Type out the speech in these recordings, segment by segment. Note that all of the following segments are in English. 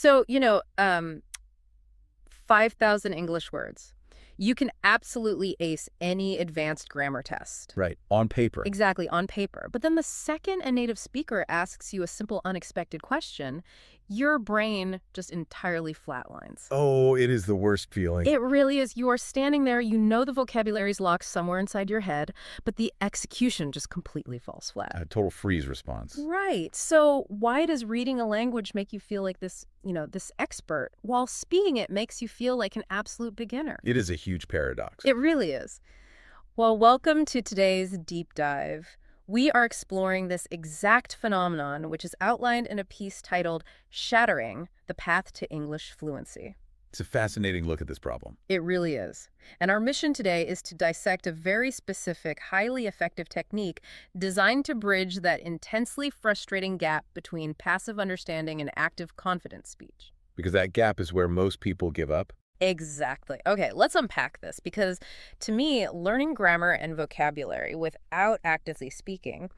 So, 5,000 English words. You can absolutely ace any advanced grammar test. Right. On paper. Exactly, on paper. But then the second a native speaker asks you a simple, unexpected question, your brain just entirely flatlines. Oh, it is the worst feeling. It really is. You are standing there, you know the vocabulary's locked somewhere inside your head, but the execution just completely falls flat. A total freeze response. Right. So why does reading a language make you feel like this expert, while speaking it makes you feel like an absolute beginner? It is a huge paradox. It really is. Well, welcome to today's deep dive. We are exploring this exact phenomenon, which is outlined in a piece titled Shattering the Path to English Fluency. It's a fascinating look at this problem. It really is. And our mission today is to dissect a very specific, highly effective technique designed to bridge that intensely frustrating gap between passive understanding and active confident speech. Because that gap is where most people give up. Exactly. Okay, let's unpack this because to me, learning grammar and vocabulary without actively speaking,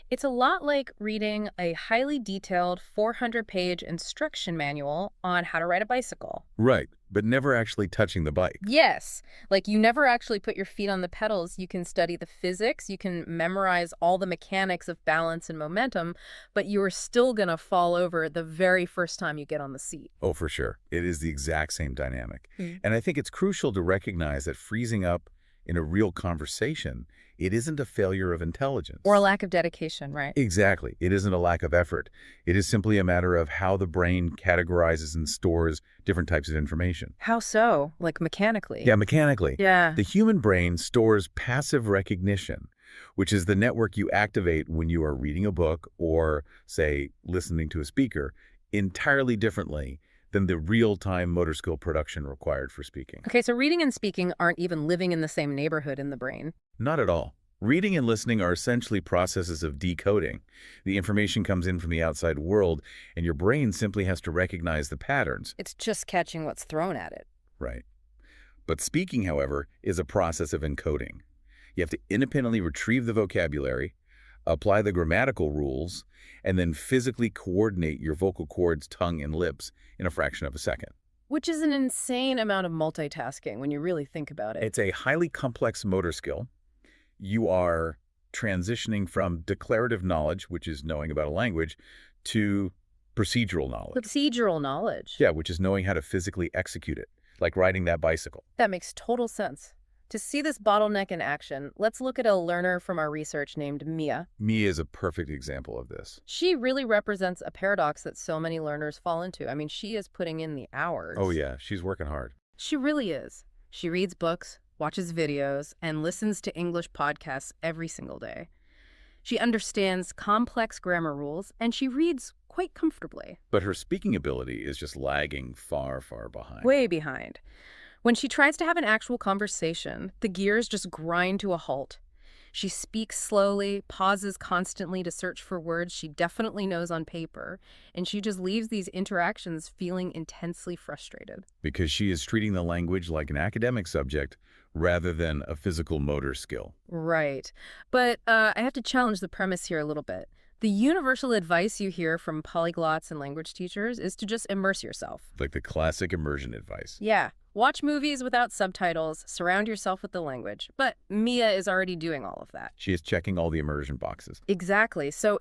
it's a lot like reading a highly detailed 400-page instruction manual on how to ride a bicycle. Right. But never actually touching the bike. Yes, like you never actually put your feet on the pedals. You can study the physics, you can memorize all the mechanics of balance and momentum, but you are still going to fall over the very first time you get on the seat. Oh, for sure. It is the exact same dynamic. Hmm. And I think it's crucial to recognize that freezing up in a real conversation, it isn't a failure of intelligence. Or a lack of dedication, right? Exactly. It isn't a lack of effort. It is simply a matter of how the brain categorizes and stores different types of information. How so? Like mechanically? Yeah, mechanically. Yeah. The human brain stores passive recognition, which is the network you activate when you are reading a book or, say, listening to a speaker, entirely differently than the real-time motor skill production required for speaking. Okay, so reading and speaking aren't even living in the same neighborhood in the brain. Not at all. Reading and listening are essentially processes of decoding. The information comes in from the outside world, and your brain simply has to recognize the patterns. It's just catching what's thrown at it. Right. But speaking, however, is a process of encoding. You have to independently retrieve the vocabulary, apply the grammatical rules, and then physically coordinate your vocal cords, tongue, and lips in a fraction of a second. Which is an insane amount of multitasking when you really think about it. It's a highly complex motor skill. You are transitioning from declarative knowledge, which is knowing about a language, to procedural knowledge. Procedural knowledge. Yeah, which is knowing how to physically execute it, like riding that bicycle. That makes total sense. To see this bottleneck in action, let's look at a learner from our research named Mia. Mia is a perfect example of this. She really represents a paradox that so many learners fall into. I mean, she is putting in the hours. Oh yeah, she's working hard. She really is. She reads books, watches videos, and listens to English podcasts every single day. She understands complex grammar rules, and she reads quite comfortably. But her speaking ability is just lagging far, far behind. Way behind. When she tries to have an actual conversation, the gears just grind to a halt. She speaks slowly, pauses constantly to search for words she definitely knows on paper, and she just leaves these interactions feeling intensely frustrated. Because she is treating the language like an academic subject rather than a physical motor skill. Right. But I have to challenge the premise here a little bit. The universal advice you hear from polyglots and language teachers is to just immerse yourself. Like the classic immersion advice. Yeah. Watch movies without subtitles, surround yourself with the language. But Mia is already doing all of that. She is checking all the immersion boxes. Exactly. So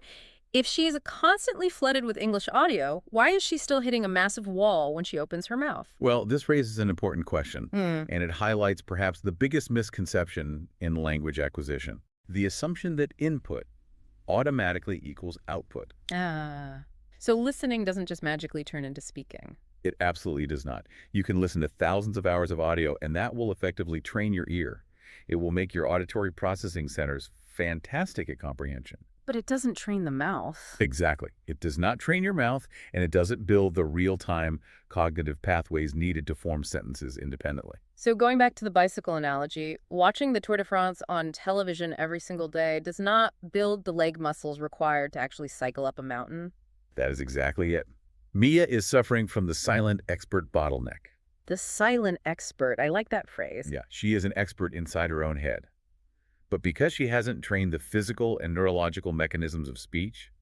if she's constantly flooded with English audio, why is she still hitting a massive wall when she opens her mouth? Well, this raises an important question, and it highlights perhaps the biggest misconception in language acquisition. The assumption that input automatically equals output. So listening doesn't just magically turn into speaking. It absolutely does not. You can listen to thousands of hours of audio, and that will effectively train your ear. It will make your auditory processing centers fantastic at comprehension. But it doesn't train the mouth. Exactly. It does not train your mouth, and it doesn't build the real-time cognitive pathways needed to form sentences independently. So going back to the bicycle analogy, watching the Tour de France on television every single day does not build the leg muscles required to actually cycle up a mountain. That is exactly it. Mia is suffering from the silent expert bottleneck. The silent expert. I like that phrase. Yeah, she is an expert inside her own head. But because she hasn't trained the physical and neurological mechanisms of speech,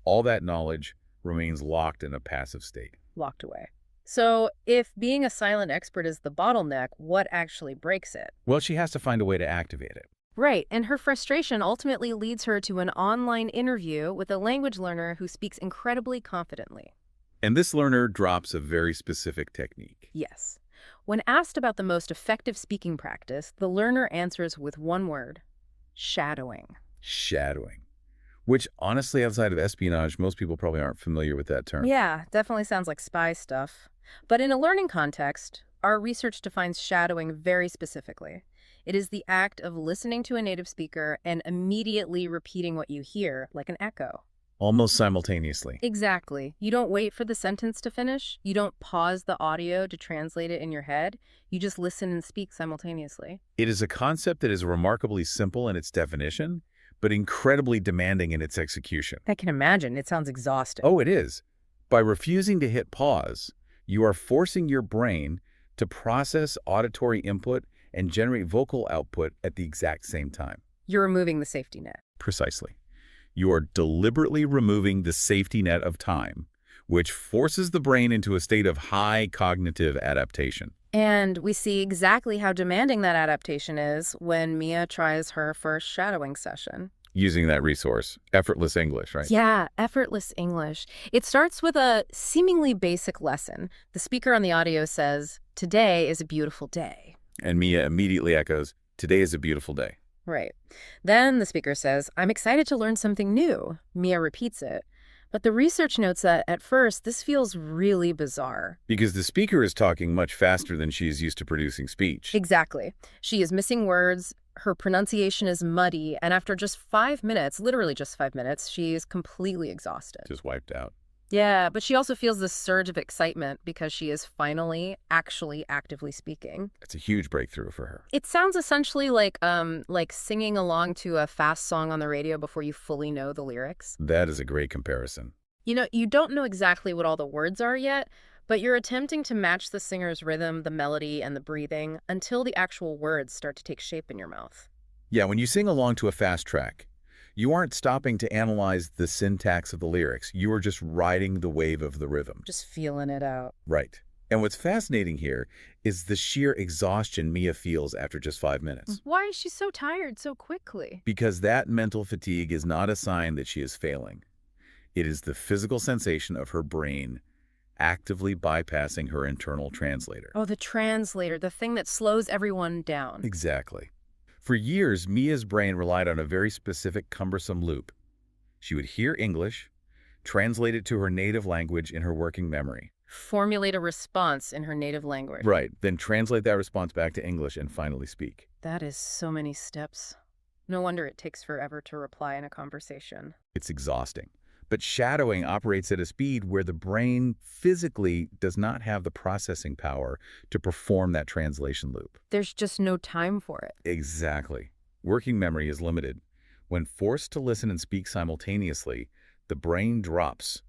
all that knowledge remains locked in a passive state. locked away. So if being a silent expert is the bottleneck, what actually breaks it? Well, she has to find a way to activate it. Right, and her frustration ultimately leads her to an online interview with a language learner who speaks incredibly confidently. And this learner drops a very specific technique. Yes. When asked about the most effective speaking practice, the learner answers with one word: shadowing. Shadowing. Which, honestly, outside of espionage, most people probably aren't familiar with that term. Yeah, definitely sounds like spy stuff. But in a learning context, our research defines shadowing very specifically. It is the act of listening to a native speaker and immediately repeating what you hear, like an echo. Almost simultaneously. Exactly. You don't wait for the sentence to finish. You don't pause the audio to translate it in your head. You just listen and speak simultaneously. It is a concept that is remarkably simple in its definition, but incredibly demanding in its execution. I can imagine. It sounds exhausting. Oh, it is. By refusing to hit pause, you are forcing your brain to process auditory input and generate vocal output at the exact same time. You're removing the safety net. Precisely. You are deliberately removing the safety net of time, which forces the brain into a state of high cognitive adaptation. And we see exactly how demanding that adaptation is when Mia tries her first shadowing session. Using that resource, Effortless English, right? Yeah, effortless English. It starts with a seemingly basic lesson. The speaker on the audio says, "Today is a beautiful day." And Mia immediately echoes, "Today is a beautiful day." Right. Then the speaker says, "I'm excited to learn something new." Mia repeats it. But the research notes that at first, this feels really bizarre. Because the speaker is talking much faster than she is used to producing speech. Exactly. She is missing words, her pronunciation is muddy, and after just 5 minutes, literally just 5 minutes, she is completely exhausted. Just wiped out. Yeah, but she also feels this surge of excitement because she is finally actually actively speaking. It's a huge breakthrough for her. It sounds essentially like singing along to a fast song on the radio before you fully know the lyrics. That is a great comparison. You know, you don't know exactly what all the words are yet, but you're attempting to match the singer's rhythm, the melody, and the breathing until the actual words start to take shape in your mouth. Yeah, when you sing along to a fast track, you aren't stopping to analyze the syntax of the lyrics. You are just riding the wave of the rhythm. Just feeling it out. Right. And what's fascinating here is the sheer exhaustion Mia feels after just 5 minutes. Why is she so tired so quickly? Because that mental fatigue is not a sign that she is failing. It is the physical sensation of her brain actively bypassing her internal translator. Oh, the translator, the thing that slows everyone down. Exactly. For years, Mia's brain relied on a very specific cumbersome loop. She would hear English, translate it to her native language in her working memory. Formulate a response in her native language. Right, then translate that response back to English and finally speak. That is so many steps. No wonder it takes forever to reply in a conversation. It's exhausting. But shadowing operates at a speed where the brain physically does not have the processing power to perform that translation loop. There's just no time for it. Exactly. Working memory is limited. When forced to listen and speak simultaneously, the brain drops.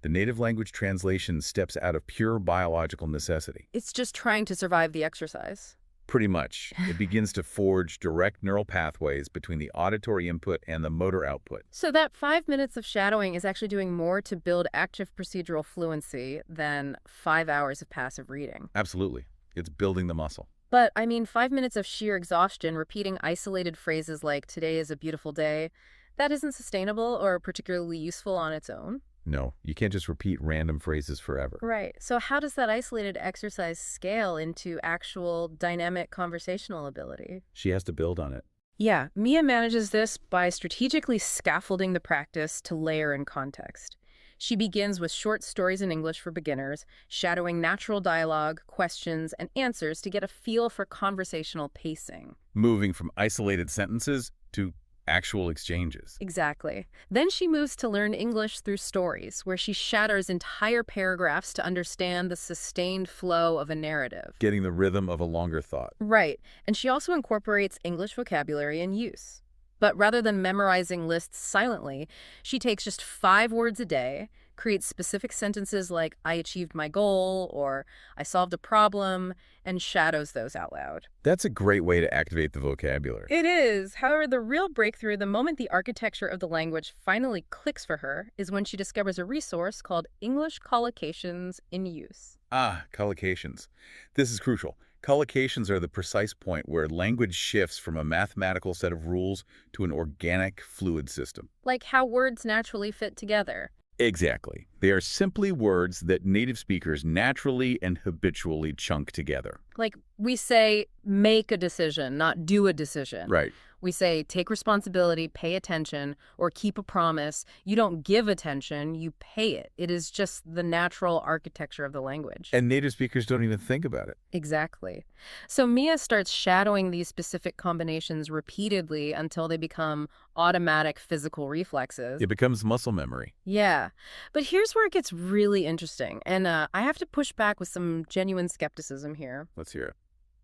The native language translation steps out of pure biological necessity. It's just trying to survive the exercise. Pretty much. It begins to forge direct neural pathways between the auditory input and the motor output. So that 5 minutes of shadowing is actually doing more to build active procedural fluency than 5 hours of passive reading. Absolutely. It's building the muscle. But, I mean, 5 minutes of sheer exhaustion, repeating isolated phrases like, "Today is a beautiful day," that isn't sustainable or particularly useful on its own. No, you can't just repeat random phrases forever. Right. So how does that isolated exercise scale into actual dynamic conversational ability? She has to build on it. Yeah, Mia manages this by strategically scaffolding the practice to layer in context. She begins with short stories in English for beginners, shadowing natural dialogue, questions, and answers to get a feel for conversational pacing. Moving from isolated sentences to actual exchanges. Exactly. Then she moves to learn English through stories, where she shatters entire paragraphs to understand the sustained flow of a narrative. Getting the rhythm of a longer thought. Right. And she also incorporates English vocabulary in use. But rather than memorizing lists silently, she takes just 5 words a day, creates specific sentences like, I achieved my goal, or I solved a problem, and shadows those out loud. That's a great way to activate the vocabulary. It is. However, the real breakthrough, the moment the architecture of the language finally clicks for her, is when she discovers a resource called English Collocations in Use. Ah, collocations. This is crucial. Collocations are the precise point where language shifts from a mathematical set of rules to an organic, fluid system. Like how words naturally fit together. Exactly. They are simply words that native speakers naturally and habitually chunk together. Like we say, make a decision, not do a decision. Right. We say, take responsibility, pay attention, or keep a promise. You don't give attention, you pay it. It is just the natural architecture of the language. And native speakers don't even think about it. Exactly. So Mia starts shadowing these specific combinations repeatedly until they become automatic physical reflexes. It becomes muscle memory. Yeah. But here's where it gets really interesting. And I have to push back with some genuine skepticism here. Let's hear it.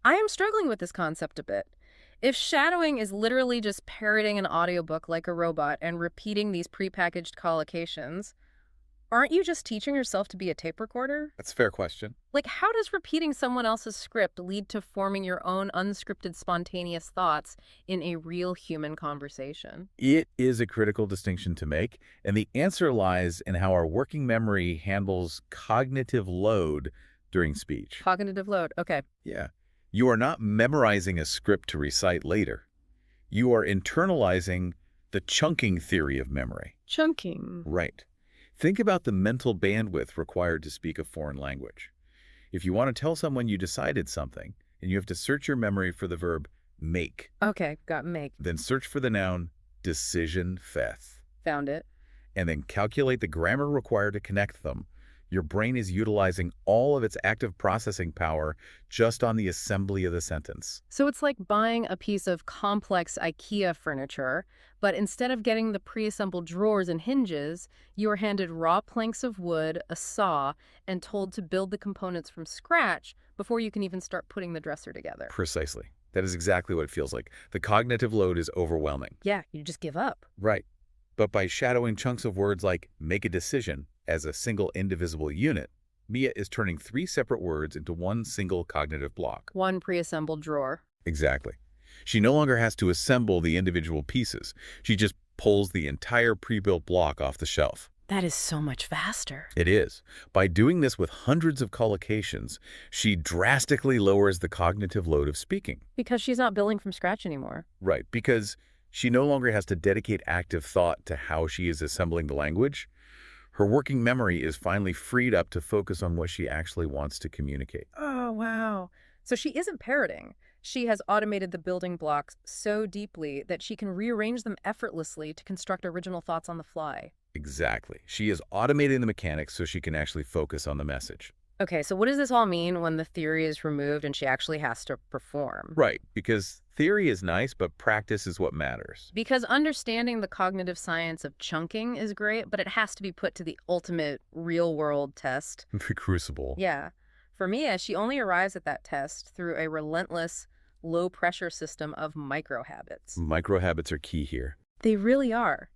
I am struggling with this concept a bit. If shadowing is literally just parroting an audiobook like a robot and repeating these prepackaged collocations, aren't you just teaching yourself to be a tape recorder? That's a fair question. Like, how does repeating someone else's script lead to forming your own unscripted, spontaneous thoughts in a real human conversation? It is a critical distinction to make, and the answer lies in how our working memory handles cognitive load during speech. Cognitive load. Okay. Yeah. You are not memorizing a script to recite later. You are internalizing the chunking theory of memory. Chunking. Right. Think about the mental bandwidth required to speak a foreign language. If you want to tell someone you decided something, and you have to search your memory for the verb make, Okay, got make. then search for the noun decision feth, Found it. and then calculate the grammar required to connect them, your brain is utilizing all of its active processing power just on the assembly of the sentence. So it's like buying a piece of complex IKEA furniture, but instead of getting the pre-assembled drawers and hinges, you are handed raw planks of wood, a saw, and told to build the components from scratch before you can even start putting the dresser together. Precisely. That is exactly what it feels like. The cognitive load is overwhelming. Yeah, you just give up. Right. But by shadowing chunks of words like make a decision as a single indivisible unit, Mia is turning 3 separate words into one single cognitive block. One pre-assembled drawer. Exactly. She no longer has to assemble the individual pieces. She just pulls the entire pre-built block off the shelf. That is so much faster. It is. By doing this with hundreds of collocations, she drastically lowers the cognitive load of speaking. Because she's not building from scratch anymore. Right, because she no longer has to dedicate active thought to how she is assembling the language. Her working memory is finally freed up to focus on what she actually wants to communicate. Oh, wow. So she isn't parroting. She has automated the building blocks so deeply that she can rearrange them effortlessly to construct original thoughts on the fly. Exactly. She is automating the mechanics so she can actually focus on the message. Okay, so what does this all mean when the theory is removed and she actually has to perform? Right, because theory is nice, but practice is what matters. Because understanding the cognitive science of chunking is great, but it has to be put to the ultimate real-world test. The crucible. Yeah. For Mia, she only arrives at that test through a relentless, low-pressure system of micro-habits. Micro-habits are key here. They really are.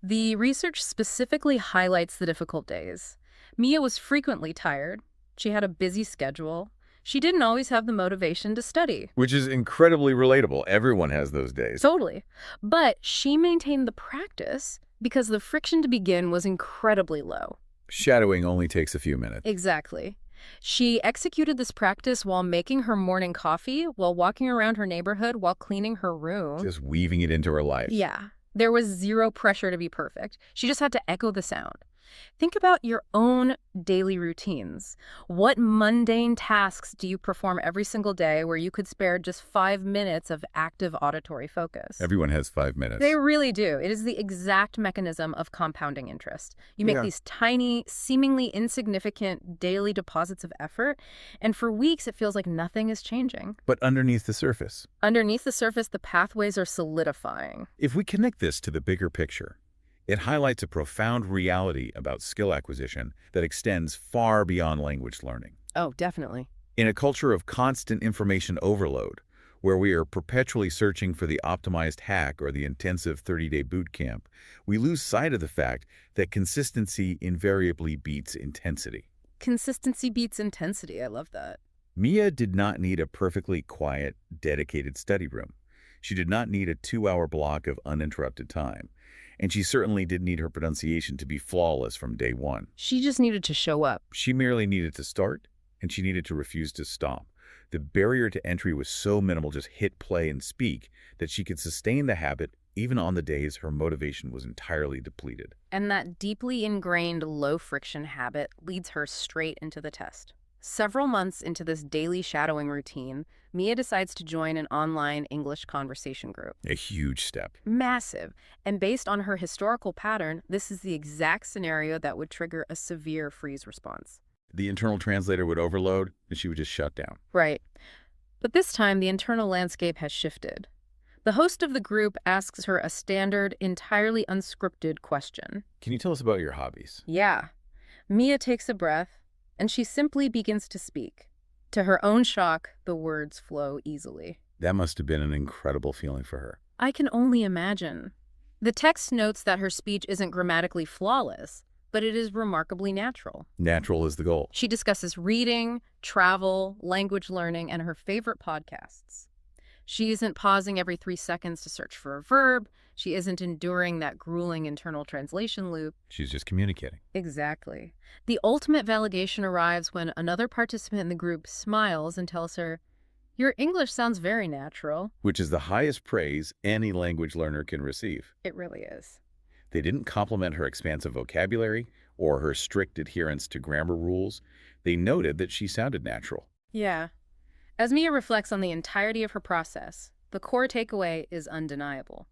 The research specifically highlights the difficult days. Mia was frequently tired. She had a busy schedule. She didn't always have the motivation to study. Which is incredibly relatable. Everyone has those days. Totally. But she maintained the practice because the friction to begin was incredibly low. Shadowing only takes a few minutes. Exactly. She executed this practice while making her morning coffee, while walking around her neighborhood, while cleaning her room. Just weaving it into her life. Yeah. There was zero pressure to be perfect. She just had to echo the sound. Think about your own daily routines. What mundane tasks do you perform every single day where you could spare just 5 minutes of active auditory focus? Everyone has 5 minutes. They really do. It is the exact mechanism of compounding interest. You make these tiny, seemingly insignificant daily deposits of effort, and for weeks it feels like nothing is changing. But underneath the surface. Underneath the surface, the pathways are solidifying. If we connect this to the bigger picture, it highlights a profound reality about skill acquisition that extends far beyond language learning. Oh, definitely. In a culture of constant information overload, where we are perpetually searching for the optimized hack or the intensive 30-day boot camp, we lose sight of the fact that consistency invariably beats intensity. Consistency beats intensity. I love that. Mia did not need a perfectly quiet, dedicated study room. She did not need a 2-hour block of uninterrupted time. And she certainly didn't need her pronunciation to be flawless from day one. She just needed to show up. She merely needed to start, and she needed to refuse to stop. The barrier to entry was so minimal, just hit play and speak, that she could sustain the habit even on the days her motivation was entirely depleted. And that deeply ingrained low-friction habit leads her straight into the test. Several months into this daily shadowing routine, Mia decides to join an online English conversation group. A huge step. Massive. And based on her historical pattern, this is the exact scenario that would trigger a severe freeze response. The internal translator would overload, and she would just shut down. Right. But this time, the internal landscape has shifted. The host of the group asks her a standard, entirely unscripted question. Can you tell us about your hobbies? Yeah. Mia takes a breath, and she simply begins to speak. To her own shock, the words flow easily. That must have been an incredible feeling for her. I can only imagine. The text notes that her speech isn't grammatically flawless, but it is remarkably natural. Natural is the goal. She discusses reading, travel, language learning, and her favorite podcasts. She isn't pausing every 3 seconds to search for a verb. She isn't enduring that grueling internal translation loop. She's just communicating. Exactly. The ultimate validation arrives when another participant in the group smiles and tells her, "Your English sounds very natural." Which is the highest praise any language learner can receive. It really is. They didn't compliment her expansive vocabulary or her strict adherence to grammar rules. They noted that she sounded natural. Yeah. As Mia reflects on the entirety of her process, the core takeaway is undeniable.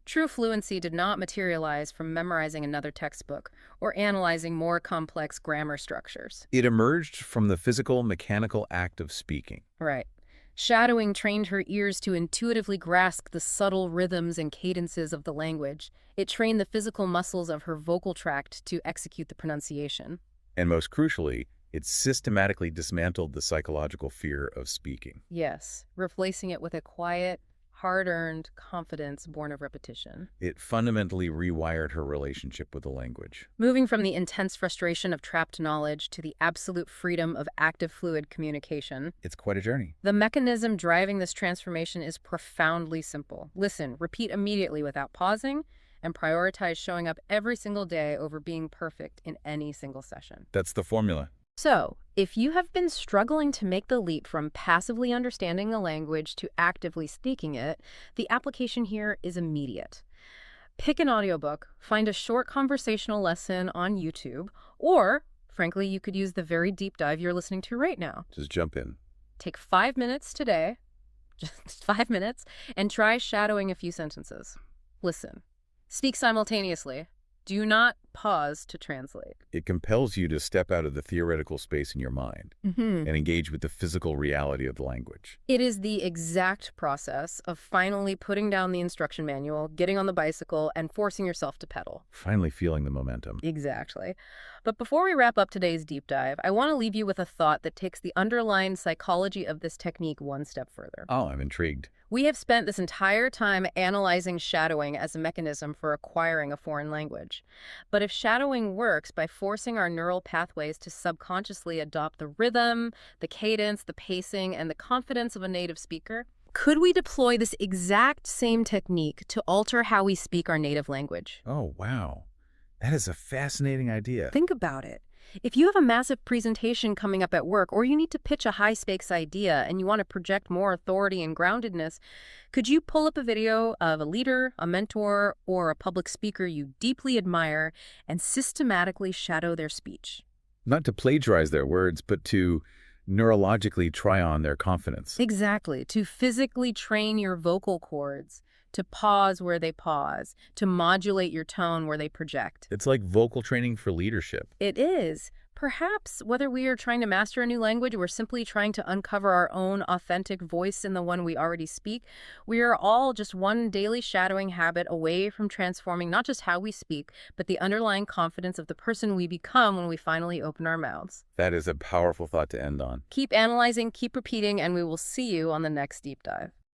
True fluency did not materialize from memorizing another textbook or analyzing more complex grammar structures. It emerged from the physical, mechanical act of speaking. Right. Shadowing trained her ears to intuitively grasp the subtle rhythms and cadences of the language. It trained the physical muscles of her vocal tract to execute the pronunciation. And most crucially, it systematically dismantled the psychological fear of speaking. Yes, replacing it with a quiet, hard-earned confidence born of repetition. It fundamentally rewired her relationship with the language. Moving from the intense frustration of trapped knowledge to the absolute freedom of active fluid communication. It's quite a journey. The mechanism driving this transformation is profoundly simple. Listen, repeat immediately without pausing, and prioritize showing up every single day over being perfect in any single session. That's the formula. So, if you have been struggling to make the leap from passively understanding the language to actively speaking it, the application here is immediate. Pick an audiobook, find a short conversational lesson on YouTube, or, frankly, you could use the very deep dive you're listening to right now. Just jump in. Take 5 minutes today, just 5 minutes, and try shadowing a few sentences. Listen. Speak simultaneously. Do not pause to translate. It compels you to step out of the theoretical space in your mind and engage with the physical reality of the language. It is the exact process of finally putting down the instruction manual, getting on the bicycle, and forcing yourself to pedal. Finally feeling the momentum. Exactly. But before we wrap up today's deep dive, I want to leave you with a thought that takes the underlying psychology of this technique one step further. Oh, I'm intrigued. We have spent this entire time analyzing shadowing as a mechanism for acquiring a foreign language. But if shadowing works by forcing our neural pathways to subconsciously adopt the rhythm, the cadence, the pacing, and the confidence of a native speaker, could we deploy this exact same technique to alter how we speak our native language? Oh, wow. That is a fascinating idea. Think about it. If you have a massive presentation coming up at work, or you need to pitch a high-stakes idea and you want to project more authority and groundedness, could you pull up a video of a leader, a mentor, or a public speaker you deeply admire and systematically shadow their speech? Not to plagiarize their words, but to neurologically try on their confidence. Exactly. To physically train your vocal cords, to pause where they pause, to modulate your tone where they project. It's like vocal training for leadership. It is. Perhaps whether we are trying to master a new language or simply trying to uncover our own authentic voice in the one we already speak, we are all just one daily shadowing habit away from transforming not just how we speak, but the underlying confidence of the person we become when we finally open our mouths. That is a powerful thought to end on. Keep analyzing, keep repeating, and we will see you on the next deep dive.